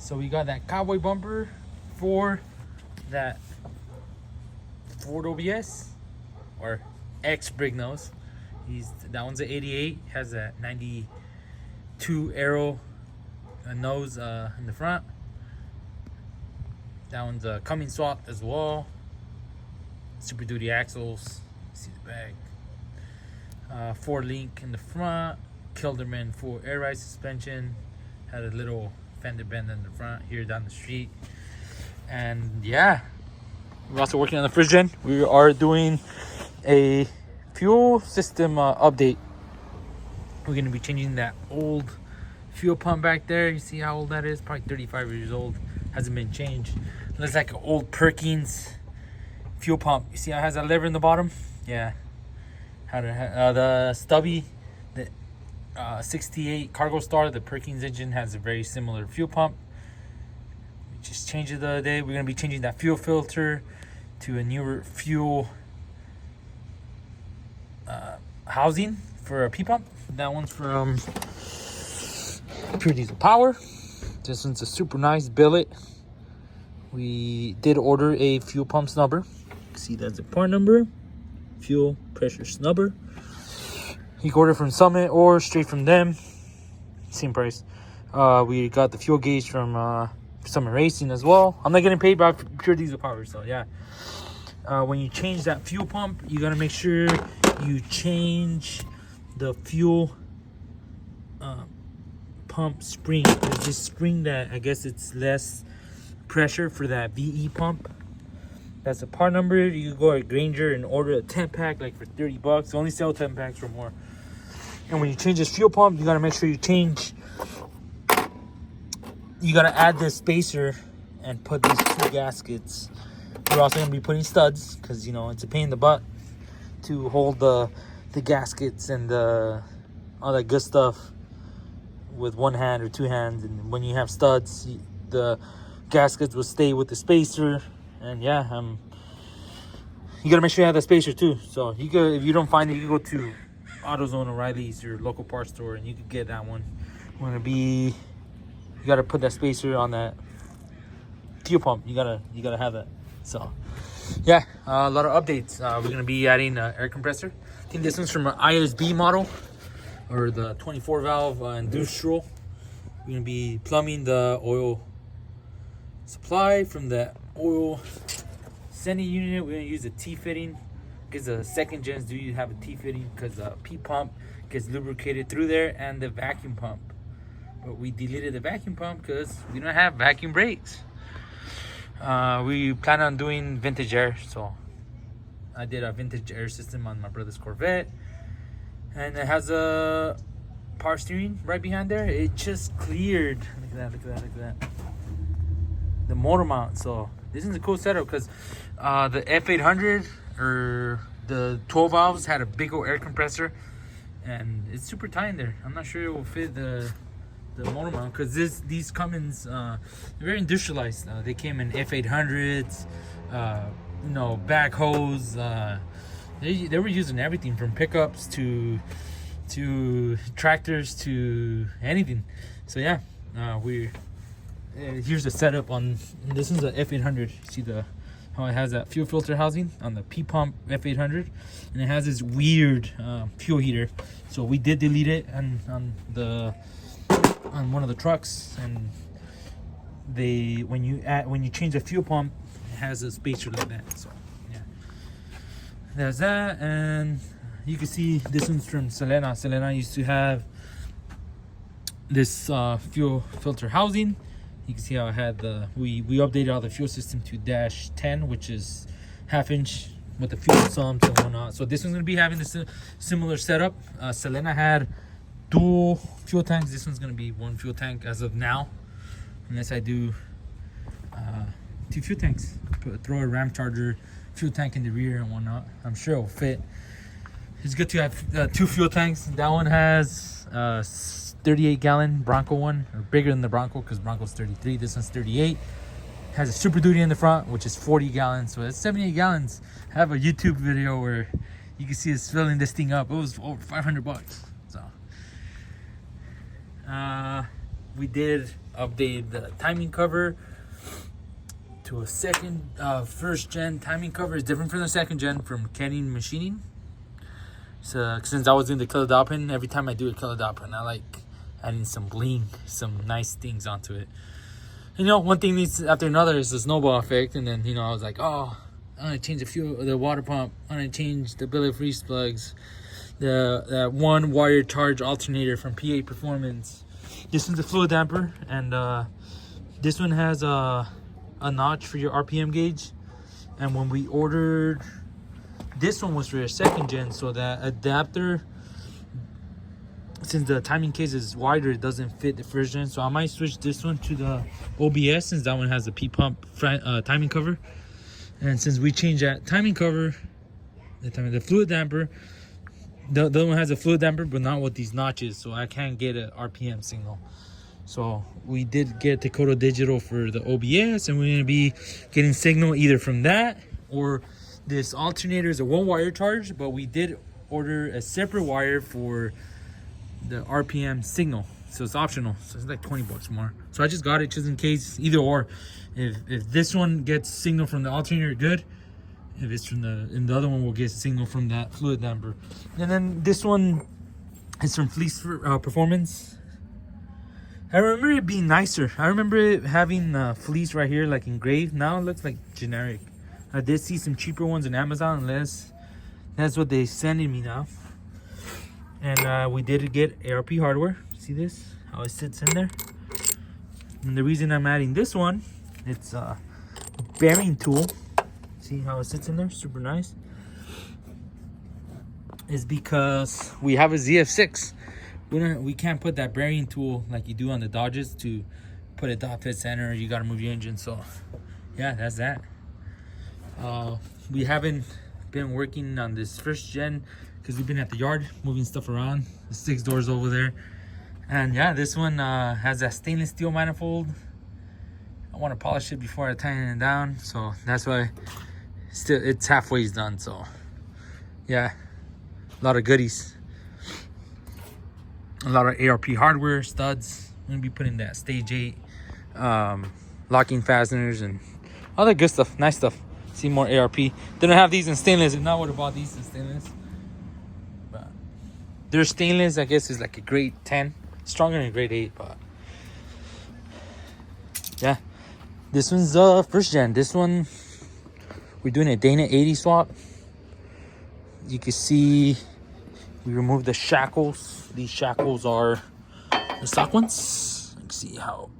So we got that cowboy bumper for that Ford OBS or X brake nose. That one's an 88, has a 92 arrow nose in the front. That one's a cummins swap as well. Super Duty axles. See the back. Ford Link in the front. Kilderman full air ride suspension. Had a little fender bend in the front here down the street. And yeah, we're also working on the first gen. We are doing a fuel system update. We're going to be changing that old fuel pump back there. You see how old that is? Probably 35 years old. Hasn't been changed. Looks like an old Perkins fuel pump. You see how it has that lever in the bottom? Yeah. The stubby, the 68 Cargo Star, the Perkins engine has a very similar fuel pump. We just changed it the other day. We're going to be changing that fuel filter to a newer fuel housing for a P pump. That one's from Pure Diesel Power. This one's a super nice billet. We did order a fuel pump snubber. See, that's the part number. Fuel pressure snubber. You can order from Summit or straight from them. Same price. We got the fuel gauge from Summit Racing as well. I'm not getting paid by Pure Diesel Power, so yeah. When you change that fuel pump, you gotta make sure you change the fuel pump spring. There's this spring that I guess it's less pressure for that VE pump. That's the part number. You can go to Granger and order a 10-pack like for $30. They only sell 10 packs for more. And when you change this fuel pump, you gotta make sure you gotta add this spacer and put these two gaskets. We're also gonna be putting studs because you know it's a pain in the butt to hold the gaskets and all that good stuff with one hand or two hands. And when you have studs, the gaskets will stay with the spacer. And yeah, you gotta make sure you have that spacer too. So you could, if you don't find it, you can go to AutoZone, O'Reilly's, your local parts store, and you can get that one. You gotta put that spacer on that fuel pump. You gotta have that. So yeah, a lot of updates. We're gonna be adding an air compressor. I think this one's from an ISB model or the 24 valve industrial. We're gonna be plumbing the oil supply from the oil sending unit. We're gonna use a T-fitting because the second gens do have a T-fitting because the P pump gets lubricated through there and the vacuum pump. But we deleted the vacuum pump because we don't have vacuum brakes. We plan on doing vintage air, so I did a vintage air system on my brother's Corvette, and it has a power steering right behind there. It just cleared. Look at that. The motor mount. So this is a cool setup because the F800 or the 12 valves had a big old air compressor, and it's super tight in there. I'm not sure it will fit the motor mount because these Cummins they're very industrialized. They came in F800s, backhoes. They were using everything from pickups to tractors to anything. So yeah, here's the setup on this. Is a F800. See how it has that fuel filter housing on the P pump F800, and it has this weird fuel heater. So we did delete it on one of the trucks, and when you change the fuel pump, it has a spacer like that. So yeah, there's that. And you can see this one's from Selena. Selena used to have this fuel filter housing. You can see how I had we updated all the fuel system to -10, which is 1/2 inch with the fuel sumps and whatnot. So this one's gonna be having this similar setup. Selena had dual fuel tanks. This one's gonna be one fuel tank as of now, unless I do 2 fuel tanks. Throw a Ram Charger fuel tank in the rear and whatnot. I'm sure it'll fit. It's good to have 2 fuel tanks. That one has 38-gallon Bronco one, or bigger than the Bronco because Bronco's 33. This one's 38. Has a Super Duty in the front, which is 40 gallons. So it's 78 gallons. I have a YouTube video where you can see us filling this thing up. It was over $500. So we did update the timing cover to a second, first gen timing cover. Is different from the second gen from Kenning Machining. So since I was doing the color dot print, every time I do a color dot print, I like adding some bling, some nice things onto it. You know, one thing leads after another is the snowball effect, and then, you know, I was like, oh, I'm gonna change a few of the water pump. I'm gonna change the billet freeze plugs, that one wire charge alternator from PA Performance. This one's a Fluidampr, and this one has a notch for your RPM gauge. And when we ordered, this one was for a second gen, so that adapter, since the timing case is wider, it doesn't fit the first gen. So I might switch this one to the OBS, since that one has the P pump timing cover. And since we changed that timing cover, the Fluidampr, the other one has a Fluidampr, but not with these notches, so I can't get an RPM signal. So we did get Dakota Digital for the OBS, and we're going to be getting signal either from that, or this alternator is a one wire charge, but we did order a separate wire for the RPM signal, so it's optional. So it's like 20 bucks more. So I just got it just in case, either or. If this one gets signal from the alternator, good. If it's from the other one, we'll get signal from that Fluidampr. And then this one is from Fleece Performance. I remember it being nicer. I remember it having Fleece right here, like engraved. Now it looks like generic. I did see some cheaper ones on Amazon, unless that's what they sending me now. And we did get ARP hardware. See this? How it sits in there. And the reason I'm adding this one, it's a bearing tool. See how it sits in there? Super nice. Is because we have a ZF6. We can't put that bearing tool like you do on the Dodges to put a dot fit center. You gotta move your engine. So yeah, that's that. We haven't been working on this first gen because we've been at the yard moving stuff around. The 6 doors over there. And yeah, this one has that stainless steel manifold. I want to polish it before I tighten it down, so that's why it's halfway done. So yeah, a lot of goodies, a lot of ARP hardware, studs. I'm gonna be putting that stage 8 locking fasteners and all that good stuff, nice stuff. See more ARP. They don't have these in stainless. If not, would have bought these in stainless. But their stainless, I guess, is like a grade 10, stronger than a grade 8. But yeah, this one's first gen. This one, we're doing a Dana 80 swap. You can see we removed the shackles. These shackles are the stock ones. You can see how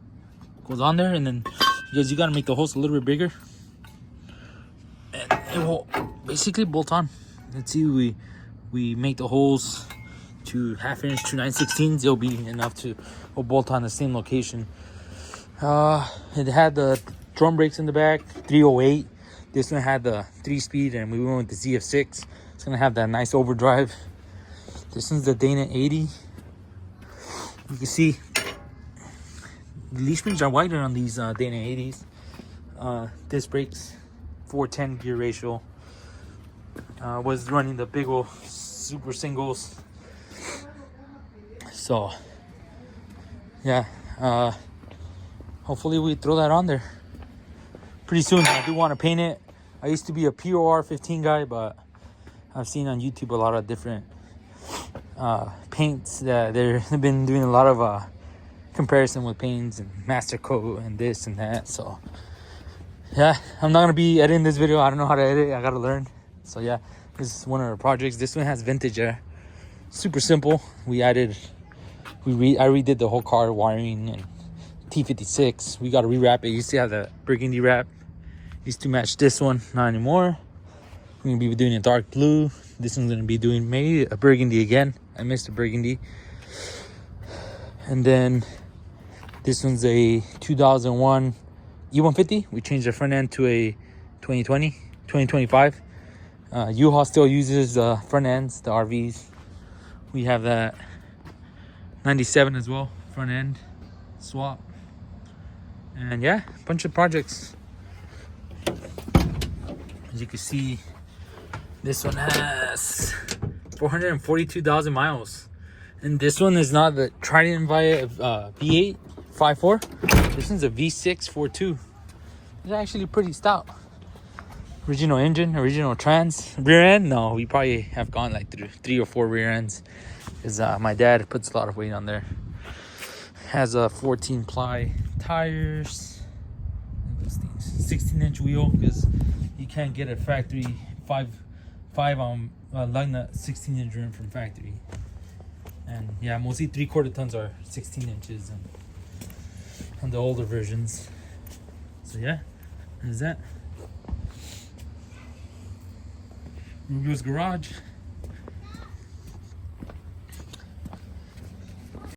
it goes on there, and then you gotta make the holes a little bit bigger, and it will basically bolt on. Let's see, we make the holes to 1/2 inch to 9/16. It'll be enough to bolt on the same location. It had the drum brakes in the back, 308. This one had the 3-speed, and we went with the ZF6. It's gonna have that nice overdrive. This one's the Dana 80. You can see the leaf springs are wider on these Dana 80s. Disc brakes, 410 gear ratio. Was running the big old super singles. So yeah, hopefully we throw that on there pretty soon. I do want to paint it. I used to be a POR 15 guy, but I've seen on YouTube a lot of different paints that they've been doing a lot of comparison with paints and master coat and this and that. So yeah, I'm not gonna be editing this video. I don't know how to edit. I gotta learn. So yeah, this is one of our projects. This one has vintage air. Super simple. I redid the whole car wiring and T56. We gotta rewrap it. You see how the burgundy wrap used to match this one, not anymore. We're gonna be doing a dark blue. This one's gonna be doing maybe a burgundy again. I missed a burgundy. And then this one's a 2001 E150. We changed the front end to a 2025. U-Haul still uses the front ends, the RVs. We have that 97 as well, front end swap. And yeah, a bunch of projects. As you can see, this one has 442,000 miles. And this one is not the Trident via V8 5.4. This one's a V6 4.2. It's actually pretty stout. Original engine, original trans. Rear end? No, we probably have gone like three or four rear ends. Because my dad puts a lot of weight on there. Has a 14 ply tires. 16-inch wheel, because you can't get a factory 5 lug nut 16-inch rim from factory. And yeah, mostly 3/4 tons are 16 inches on the older versions. So yeah, there's that. Rubios Garage.